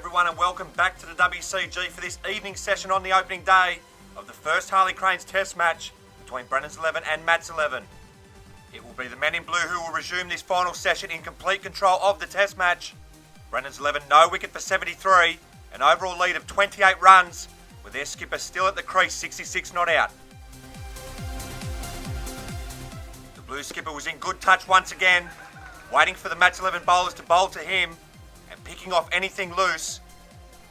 everyone, and welcome back to the WCG for this evening session on the opening day of the first Harley Cranes Test match between Brennan's 11 and Matt's 11. It will be the men in blue who will resume this final session in complete control of the Test match. Brennan's 11 no wicket for 73, an overall lead of 28 runs, with their skipper still at the crease, 66 not out. The blue skipper was in good touch once again, waiting for the Matt's 11 bowlers to bowl to him and picking off anything loose,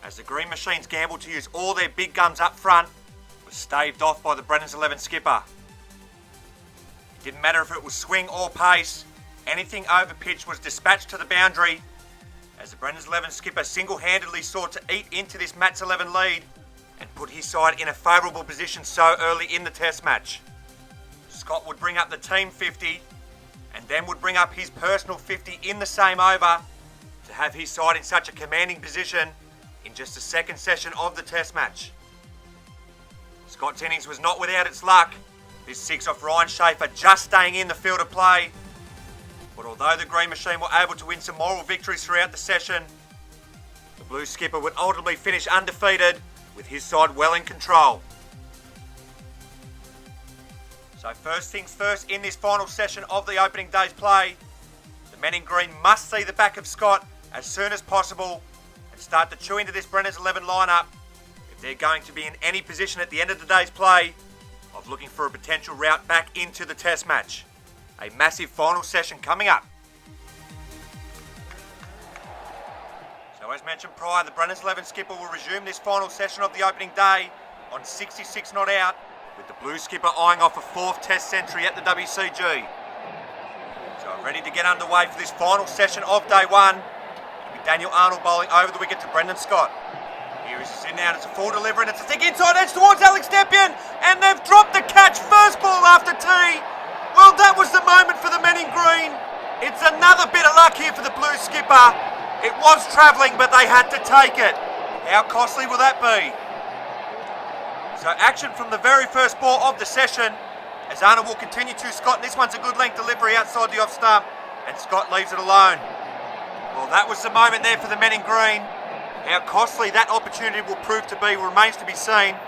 as the green machines gambled to use all their big guns up front, was staved off by the Brennan's 11 skipper. It didn't matter if it was swing or pace, anything over pitch was dispatched to the boundary, as the Brennan's 11 skipper single-handedly sought to eat into this Matt's 11 lead and put his side in a favourable position so early in the Test match. Scott would bring up the team 50 and then would bring up his personal 50 in the same over to have his side in such a commanding position in just the second session of the Test match. Scott's innings was not without its luck, this six off Ryan Schaefer just staying in the field of play. But although the green machine were able to win some moral victories throughout the session, the blue skipper would ultimately finish undefeated with his side well in control. So first things first, in this final session of the opening day's play, the men in green must see the back of Scott as soon as possible and start to chew into this Brennan's 11 lineup if they're going to be in any position at the end of the day's play of looking for a potential route back into the Test match. A massive final session coming up. So as mentioned prior, the Brennan's 11 skipper will resume this final session of the opening day on 66 not out, with the blue skipper eyeing off a fourth Test century at the WCG. So ready to get underway for this final session of day one. It'll be Daniel Arnold bowling over the wicket to Brendan Scott. Here is his in now, it's a full delivery and it's a thick inside edge towards Alex Stepien, and they've dropped the catch, first ball after tee. Well, that was the moment for the men in green. It's another bit of luck here for the blue skipper. It was travelling, but they had to take it. How costly will that be? So action from the very first ball of the session, as Arnold will continue to Scott, and this one's a good length delivery outside the off stump, and Scott leaves it alone. Well, that was the moment there for the men in green. How costly that opportunity will prove to be remains to be seen,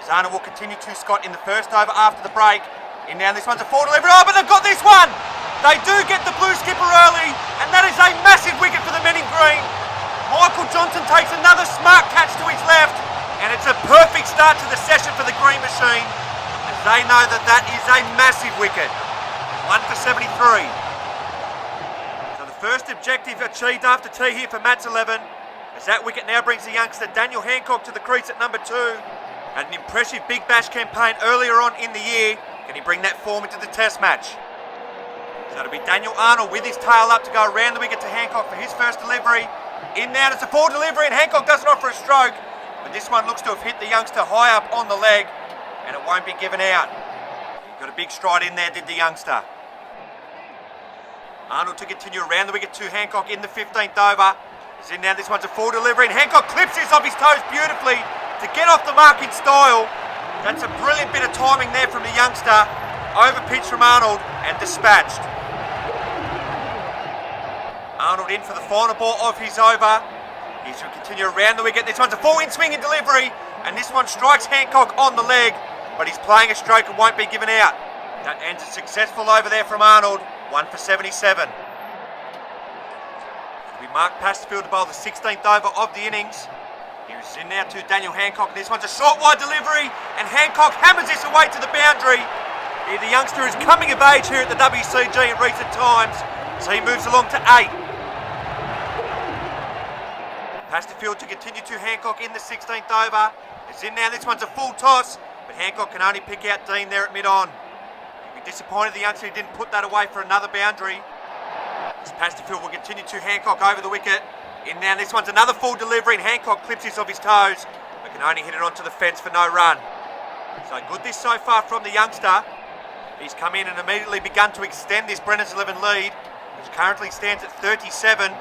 as Arnold will continue to Scott in the first over after the break. In now, this one's a full delivery, oh, but they've got this one! They do get the blue skipper early, and that is a massive wicket for the men in green. Michael Johnson takes another smart catch to his left, and it's a perfect start to the session for the green machine, as they know that that is a massive wicket. 1 for 73. So the first objective achieved after tee here for Matt's 11, as that wicket now brings the youngster Daniel Hancock to the crease at number 2. Had an impressive Big Bash campaign earlier on in the year. Can he bring that form into the Test match? So it'll be Daniel Arnold with his tail up to go around the wicket to Hancock for his first delivery. In now, it's a full delivery and Hancock doesn't offer a stroke, but this one looks to have hit the youngster high up on the leg, and it won't be given out. He got a big stride in there, did the youngster. Arnold to continue around the wicket to Hancock in the 15th over. He's in now, this one's a full delivery, and Hancock clips this off his toes beautifully to get off the mark in style. That's a brilliant bit of timing there from the youngster. Over pitch from Arnold and dispatched. Arnold in for the final ball of his over. He should continue around the wicket. This one's a full in swing and delivery, and this one strikes Hancock on the leg, but he's playing a stroke and won't be given out. That ends a successful over there from Arnold. 1 for 77. It'll be Mark Pasterfield to bowl the 16th over of the innings. He's in now to Daniel Hancock. This one's a short wide delivery, and Hancock hammers this away to the boundary. Here the youngster is coming of age here at the WCG in recent times, so he moves along to 8. Pasterfield to continue to Hancock in the 16th over. It's in now, this one's a full toss, but Hancock can only pick out Dean there at mid-on. He'll be disappointed the youngster didn't put that away for another boundary. As Pasterfield will continue to Hancock over the wicket. In now, this one's another full delivery, and Hancock clips this off his toes, but can only hit it onto the fence for no run. So good this so far from the youngster. He's come in and immediately begun to extend this Brennan's 11 lead, which currently stands at 37.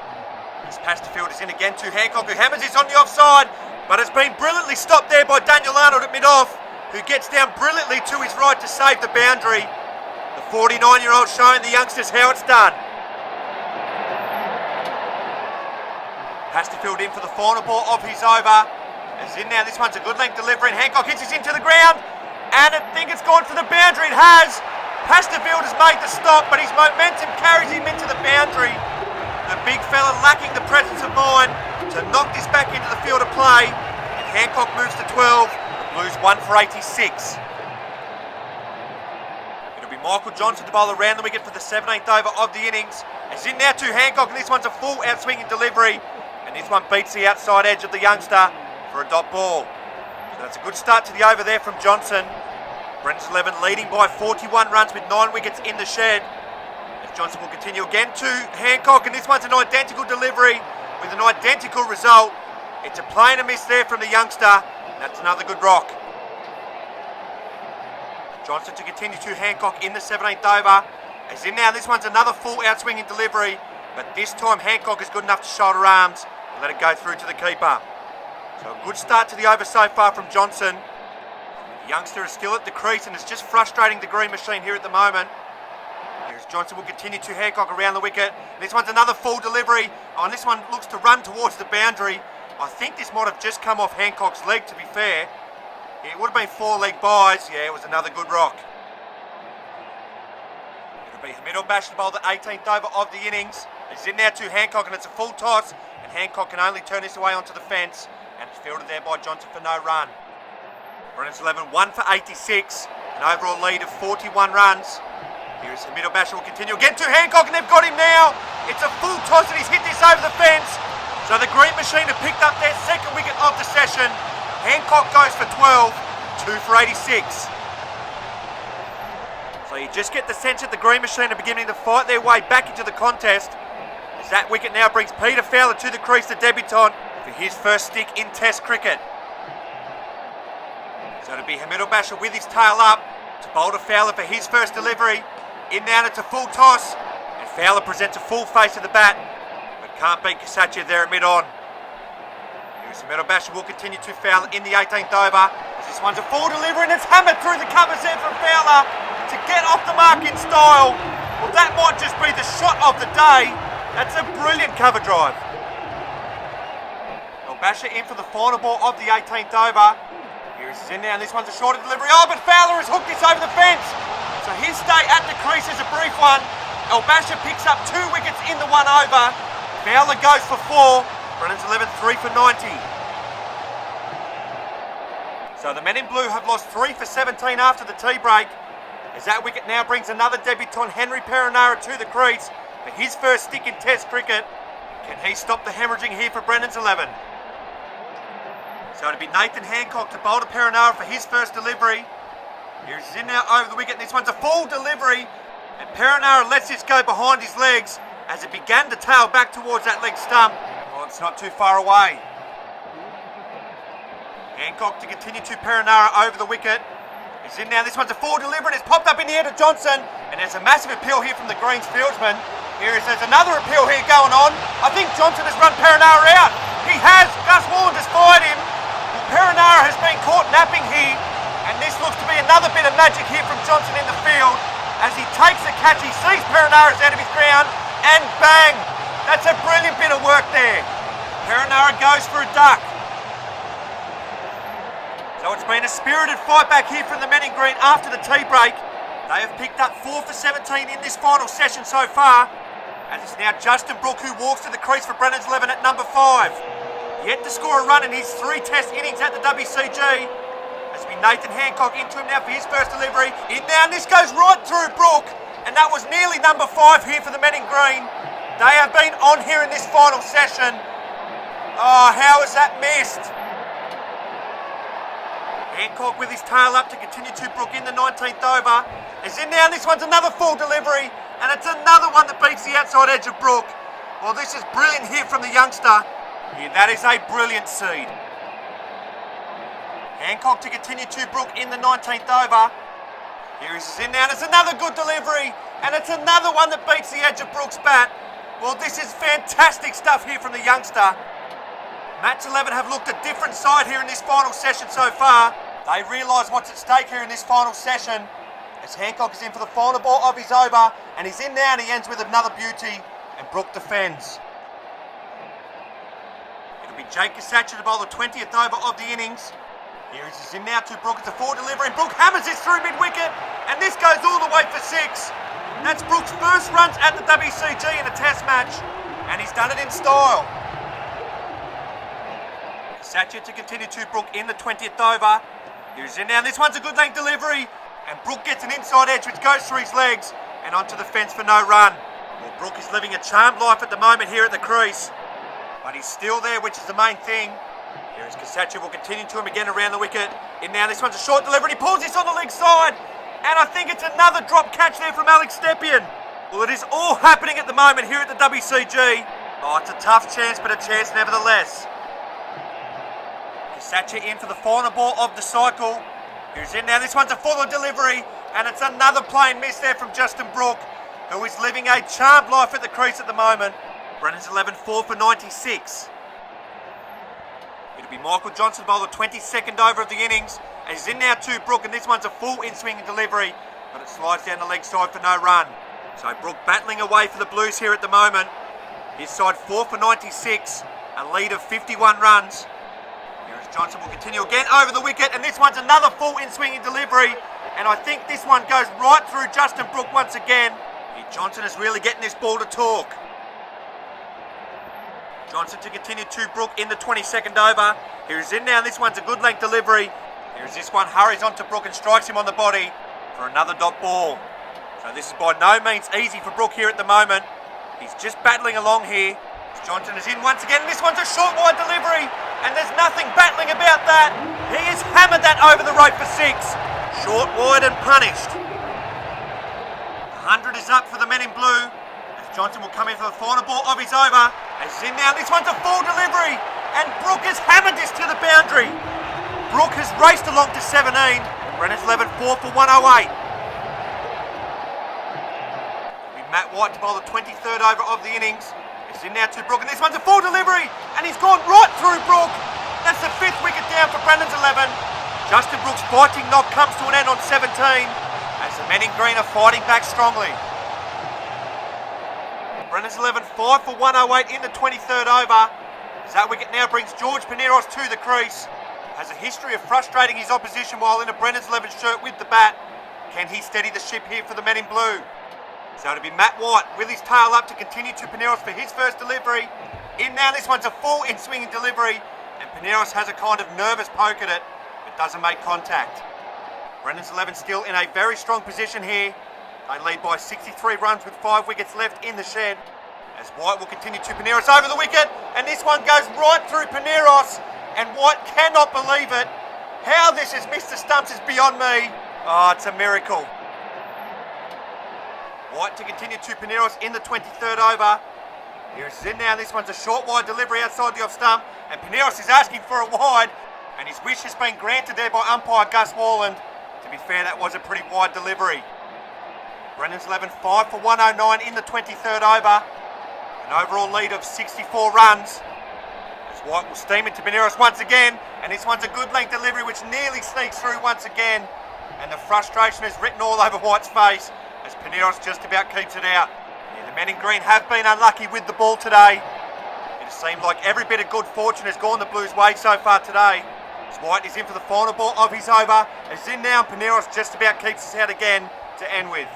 As Pasterfield is in again to Hancock, who hammers this on the offside, but it's been brilliantly stopped there by Daniel Arnold at mid-off, who gets down brilliantly to his right to save the boundary. The 49-year-old showing the youngsters how it's done. Pasterfield in for the final ball of his over. It's in now, this one's a good length delivery, and Hancock hits it into the ground, and I think it's gone for the boundary. It has. Pasterfield has made the stop, but his momentum carries him into the boundary. The big fella lacking the presence of mind to knock this back into the field of play, and Hancock moves to 12. The Blues 1 for 86. It'll be Michael Johnson to bowl around the wicket for the 17th over of the innings. It's in now to Hancock, and this one's a full outswinging delivery, and this one beats the outside edge of the youngster for a dot ball. So that's a good start to the over there from Johnson. Brennan's 11 leading by 41 runs with 9 wickets in the shed. As Johnson will continue again to Hancock, and this one's an identical delivery with an identical result. It's a play and a miss there from the youngster, and that's another good rock. Johnson to continue to Hancock in the 17th over. As in now, this one's another full outswinging delivery, but this time Hancock is good enough to shoulder arms and let it go through to the keeper. So a good start to the over so far from Johnson. The youngster is still at the crease and is just frustrating the green machine here at the moment. Here's Johnson will continue to Hancock around the wicket. This one's another full delivery. Oh, and this one looks to run towards the boundary. I think this might have just come off Hancock's leg, to be fair. Yeah, it would have been 4-leg buys. Yeah, it was another good rock. It'll be Hamid al-Bashir bowled the 18th over of the innings. It's in now to Hancock, and it's a full toss, and Hancock can only turn this away onto the fence, and it's fielded there by Johnson for no run. Brennan's 11 1 for 86, an overall lead of 41 runs. Here's Hamid al-Bashir will continue again to Hancock, and they've got him now. It's a full toss, and he's hit this over the fence. So the green machine have picked up their second wicket of the session. Hancock goes for 12, 2 for 86. So you just get the sense that the green machine are beginning to fight their way back into the contest, as that wicket now brings Peter Fowler to the crease, the debutant, for his first stick in Test cricket. So it'll be Hamid al-Bashir with his tail up to bowl to Fowler for his first delivery. In now, it's a full toss, and Fowler presents a full face of the bat, but can't beat Kasatia there at mid-on. Here's Hamid al-Bashir will continue to Fowler in the 18th over. This one's a full delivery, and it's hammered through the covers there from Fowler to get off the mark in style. Well, that might just be the shot of the day. That's a brilliant cover drive. al-Bashir in for the final ball of the 18th over. Here's in now, and this one's a shorter delivery. Oh, but Fowler has hooked this over the fence. So his stay at the crease is a brief one. al-Bashir picks up 2 wickets in the 1 over. Fowler goes for 4. Brennan's 11 3 for 90. So the men in blue have lost 3 for 17 after the tea break, as that wicket now brings another debutant, Henry Perenara, to the crease for his first stick in Test cricket. Can he stop the hemorrhaging here for Brennan's 11? So it'll be Nathan Hancock to bowl to Perenara for his first delivery. Here's in now over the wicket, and this one's a full delivery, and Perenara lets this go behind his legs as it began to tail back towards that leg stump. Well, it's not too far away. Hancock to continue to Perenara over the wicket. He's in now, this one's a full delivery, and it's popped up in the air to Johnson, and there's a massive appeal here from the Greens fieldsman. There's another appeal here going on. I think Johnson has run Perenara out. He has. Gus Walland has fired him. Perenara has been caught napping here, and this looks to be another bit of magic here from Johnson in the field. As he takes the catch, he sees Perenara's out of his ground, and bang! That's a brilliant bit of work there. Perenara goes for a duck. So it's been a spirited fight back here from the men in green after the tea break. They have picked up 4 for 17 in this final session so far. And it's now Justin Brooke who walks to the crease for Brennan's 11 at number 5. Yet to score a run in his 3 Test innings at the WCG. It's been Nathan Hancock into him now for his first delivery. In now, and this goes right through Brooke. And that was nearly number 5 here for the men in green. They have been on here in this final session. Oh, how is that missed? Hancock with his tail up to continue to Brooke in the 19th over. Is in now, and this one's another full delivery, and it's another one that beats the outside edge of Brooke. Well, this is brilliant here from the youngster. Yeah, that is a brilliant seed. Hancock to continue to Brooke in the 19th over. Here he is in now, and it's another good delivery, and it's another one that beats the edge of Brooke's bat. Well, this is fantastic stuff here from the youngster. Match 11 have looked a different side here in this final session so far. They realise what's at stake here in this final session, as Hancock is in for the final ball of his over, and he's in now, and he ends with another beauty, and Brooke defends. be Jake Kasacha to bowl the 20th over of the innings. Here is in now to Brook. It's a forward delivery, and Brook hammers this through mid-wicket, and this goes all the way for 6. That's Brook's first runs at the WCG in a test match, and he's done it in style. Kasacha to continue to Brook in the 20th over. Here's in now, this one's a good length delivery, and Brook gets an inside edge which goes through his legs and onto the fence for no run. Well, Brook is living a charmed life at the moment here at the crease, but he's still there, which is the main thing. Here is Kasacha, will continue to him again around the wicket. In now, this one's a short delivery, and he pulls this on the leg side, and I think it's another drop catch there from Alex Stepien. Well, it is all happening at the moment here at the WCG. Oh, it's a tough chance, but a chance nevertheless. Kasacha in for the final ball of the cycle. Here's in now, this one's a fuller delivery, and it's another plain miss there from Justin Brook, who is living a charmed life at the crease at the moment. Brennan's 11, 4 for 96. It'll be Michael Johnson bowl the 22nd over of the innings. And he's in now to Brook, and this one's a full in-swing delivery, but it slides down the leg side for no run. So Brook battling away for the Blues here at the moment. His side 4 for 96, a lead of 51 runs. Here is Johnson, will continue again over the wicket, and this one's another full in-swinging delivery, and I think this one goes right through Justin Brook once again. Here Johnson is really getting this ball to talk. Johnson to continue to Brook in the 22nd over. Here is in now, this one's a good length delivery. Here's this one, hurries on to Brook and strikes him on the body for another dot ball. So this is by no means easy for Brook here at the moment. He's just battling along here. Johnson is in once again, this one's a short wide delivery, and there's nothing battling about that. He has hammered that over the rope for 6. Short, wide and punished. 100 is up for the men in blue. Johnson will come in for the final ball of his over. As in now, this one's a full delivery, and Brook has hammered this to the boundary. Brook has raced along to 17. Brennan's 11, 4 for 108. It'll be Matt White to bowl the 23rd over of the innings. It's in now to Brook, and this one's a full delivery, and he's gone right through Brook. That's the 5th wicket down for Brennan's 11. Justin Brook's fighting knock comes to an end on 17, as the men in green are fighting back strongly. Brennan's 11, 5 for 108 in the 23rd over. As that wicket now brings George Paneros to the crease. Has a history of frustrating his opposition while in a Brennan's 11 shirt with the bat. Can he steady the ship here for the men in blue? So it'll be Matt White with his tail up to continue to Paneros for his first delivery. In now, this one's a full in-swinging delivery, and Paneros has a kind of nervous poke at it, but doesn't make contact. Brennan's 11 still in a very strong position here. They lead by 63 runs with 5 wickets left in the shed. As White will continue to Paneros over the wicket, and this one goes right through Paneros, and White cannot believe it. How this has missed the stumps is beyond me. Oh, it's a miracle. White to continue to Paneros in the 23rd over. Here's in now, this one's a short wide delivery outside the off stump, and Paneros is asking for a wide, and his wish has been granted there by umpire Gus Warland. To be fair, that was a pretty wide delivery. Brennan's 11, 5 for 109 in the 23rd over. An overall lead of 64 runs. As White will steam into Paneros once again, and this one's a good length delivery which nearly sneaks through once again. And the frustration is written all over White's face as Paneros just about keeps it out. Yeah, the men in green have been unlucky with the ball today. It has seemed like every bit of good fortune has gone the Blues' way so far today. As White is in for the final ball of his over. As in now, Paneros just about keeps us out again to end with.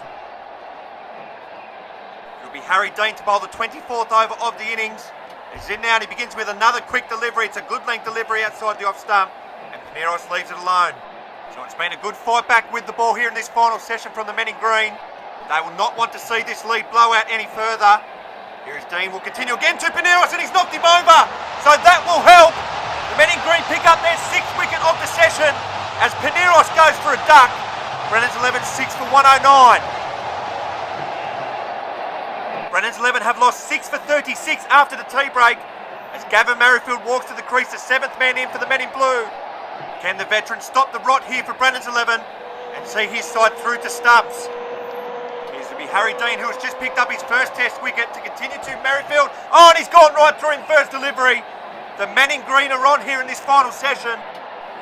It'll be Harry Dean to bowl the 24th over of the innings. He's in now and he begins with another quick delivery. It's a good length delivery outside the off stump, and Paneros leaves it alone. So it's been a good fight back with the ball here in this final session from the men in green. They will not want to see this lead blow out any further. Here's Dean, will continue again to Paneros, and he's knocked him over. So that will help. The men in green pick up their 6th wicket of the session as Paneros goes for a duck. Brennan's 11, 6 for 109. Brennan's 11 have lost 6 for 36 after the tea break as Gavin Merrifield walks to the crease, the 7th man in for the men in blue. Can the veteran stop the rot here for Brennan's 11 and see his side through to stumps? Here's to be Harry Dean, who has just picked up his first test wicket to continue to Merrifield. Oh, and he's gone right through in first delivery. The men in green are on here in this final session.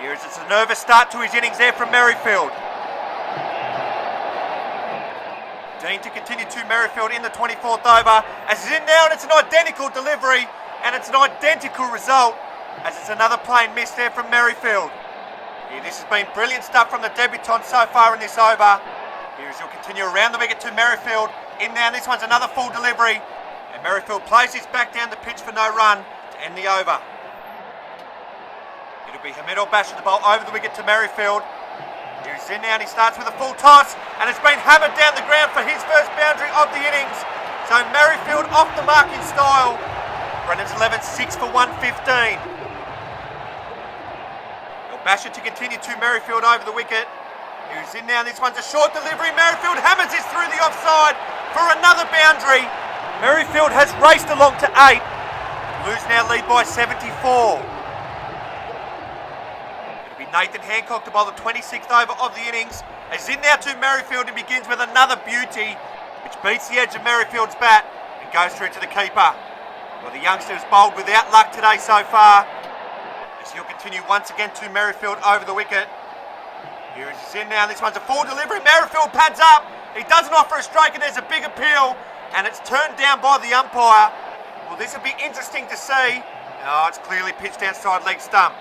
Here is it's a nervous start to his innings there from Merrifield. Dean to continue to Merrifield in the 24th over. As it's in now, and it's an identical delivery, and it's an identical result. as it's another plain miss there from Merrifield. Here, this has been brilliant stuff from the debutant so far in this over. Here as he'll continue around the wicket to Merrifield. In now, this one's another full delivery. And Merrifield plays his back down the pitch for no run to end the over. It'll be Hamid al-Bashir the bowl over the wicket to Merrifield. He's in now and he starts with a full toss. And it's been hammered down the ground for his first boundary of the innings. So Merrifield off the mark in style. Brendan's 11 6 for 115. Bashir to continue to Merrifield over the wicket. Who's in now, this one's a short delivery. Merrifield hammers this through the offside for another boundary. Merrifield has raced along to 8. Blues now lead by 74. It'll be Nathan Hancock to bowl the 26th over of the innings. As in now to Merrifield and begins with another beauty, which beats the edge of Merrifield's bat and goes through to the keeper. Well, the youngster has bowled without luck today so far. He'll continue once again to Merrifield over the wicket. Here he's in now. This one's a full delivery. Merrifield pads up. He doesn't offer a strike and there's a big appeal. And it's turned down by the umpire. Well, this will be interesting to see. Oh, it's clearly pitched outside leg stump.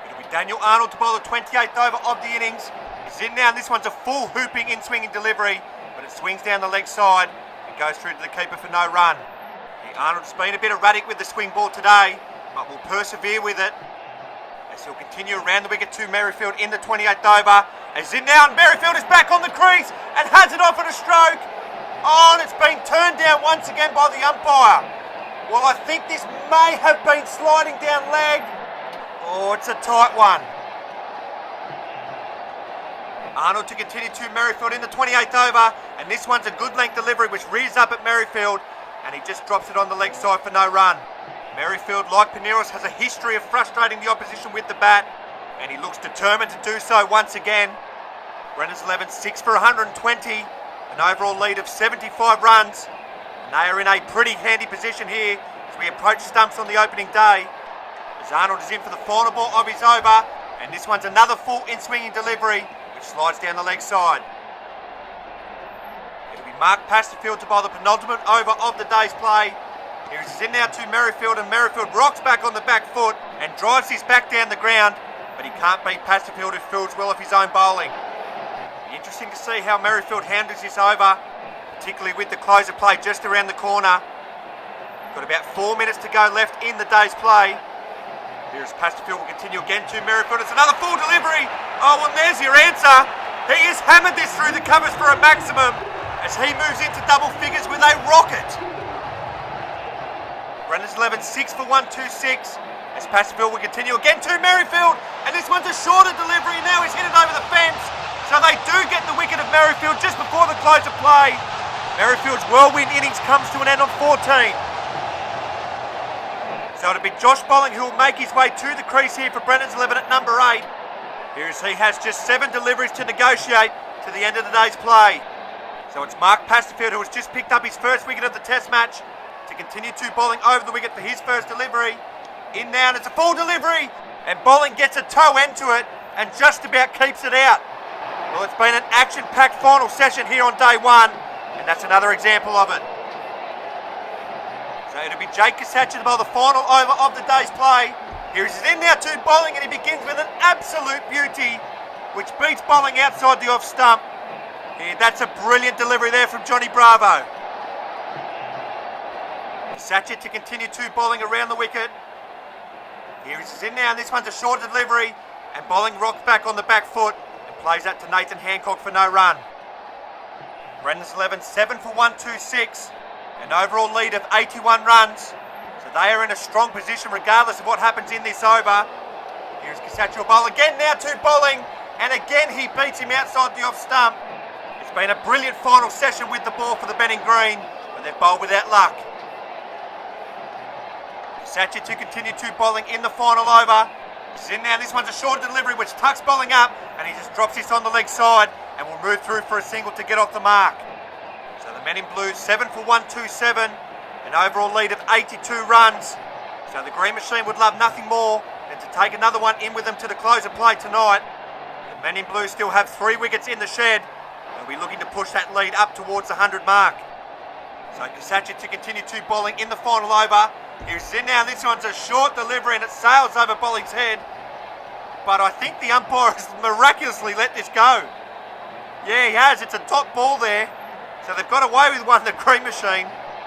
It'll be Daniel Arnold to bowl the 28th over of the innings. He's in now. This one's a full hooping in-swinging delivery. But it swings down the leg side and goes through to the keeper for no run. Arnold's been a bit erratic with the swing ball today, but will persevere with it as he'll continue around the wicket to Merrifield in the 28th over. As in now, and Merrifield is back on the crease and has it off at a stroke. Oh, and it's been turned down once again by the umpire. Well, I think this may have been sliding down leg. Oh, it's a tight one. Arnold to continue to Merrifield in the 28th over, and this one's a good length delivery which rears up at Merrifield. And he just drops it on the leg side for no run. Merrifield, like Paneros, has a history of frustrating the opposition with the bat, and he looks determined to do so once again. Brendan's 11 6 for 120, an overall lead of 75 runs, and they are in a pretty handy position here as we approach stumps on the opening day. As Arnold is in for the final ball of his over, and this one's another full in-swinging delivery which slides down the leg side. Mark Pasterfield to bowl the penultimate over of the day's play. Here he's in now to Merrifield, and Merrifield rocks back on the back foot and drives his back down the ground, but he can't beat Pasterfield, who fields well off his own bowling. It'll be interesting to see how Merrifield handles this over, particularly with the close of play just around the corner. Got about 4 minutes to go left in the day's play. Here's Pasterfield will continue again to Merrifield. It's another full delivery. Oh, well, there's your answer. He has hammered this through the covers for a maximum, as he moves into double figures with a rocket. Brendan's 11 6 for 126 as Pasterfield will continue again to Merrifield, and this one's a shorter delivery. Now he's hit it over the fence, so they do get the wicket of Merrifield just before the close of play. Merrifield's whirlwind innings comes to an end on 14. So it'll be Josh Bolling who will make his way to the crease here for Brendan's 11 at number 8. Here as he has just 7 deliveries to negotiate to the end of the day's play. So it's Mark Pasterfield who has just picked up his first wicket of the test match to continue to bowling over the wicket for his first delivery. In now, and it's a full delivery, and Bolling gets a toe end to it and just about keeps it out. Well, it's been an action-packed final session here on day one, and that's another example of it. So it'll be Jake Kasacha to bowl the final over of the day's play. Here he's in now to Bolling, and he begins with an absolute beauty, which beats Bolling outside the off stump. Yeah, that's a brilliant delivery there from Johnny Bravo. Kasacha to continue to Bolling around the wicket. Here he's in now, and this one's a short delivery, and Bolling rocks back on the back foot and plays that to Nathan Hancock for no run. Brendan's 11 7 for 126, an overall lead of 81 runs. So they are in a strong position regardless of what happens in this over. Here's Kasacha bowl again now to Bolling, and again he beats him outside the off stump. It's been a brilliant final session with the ball for the Benning Green, but they've bowled without luck. Kasacha to continue to Bolling in the final over. He's in now, this one's a short delivery which tucks Bolling up, and he just drops this on the leg side and will move through for a single to get off the mark. So the men in blue 7 for 127, an overall lead of 82 runs. So the Green Machine would love nothing more than to take another one in with them to the close of play tonight. The men in blue still have 3 wickets in the shed. They'll be looking to push that lead up towards the 100 mark. So Kasacic to continue to Bolling in the final over. Here's in now, this one's a short delivery and it sails over Bolling's head. But I think the umpire has miraculously let this go. Yeah, he has. It's a top ball there. So they've got away with one, the Green Machine.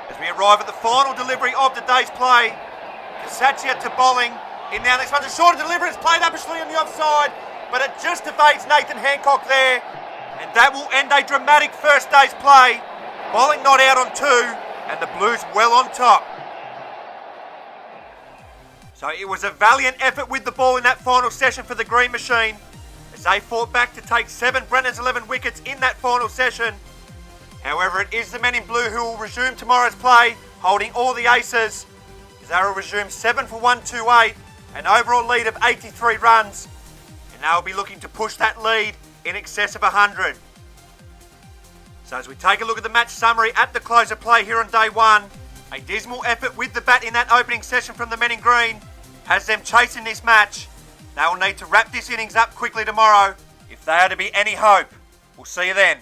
As we arrive at the final delivery of the day's play. Kasacic to Bolling. In now, this one's a shorter delivery. It's played upishly on the offside, but it just evades Nathan Hancock there. And that will end a dramatic first day's play. Bolling not out on 2, and the Blues well on top. So it was a valiant effort with the ball in that final session for the Green Machine, as they fought back to take 7 Brennan's 11 wickets in that final session. However, it is the men in blue who will resume tomorrow's play, holding all the aces, as they will resume 7 for 128, an overall lead of 83 runs, and they will be looking to push that lead in excess of 100. So as we take a look at the match summary at the close of play here on day 1, a dismal effort with the bat in that opening session from the men in green has them chasing this match. They will need to wrap this innings up quickly tomorrow if they are to be any hope. We'll see you then.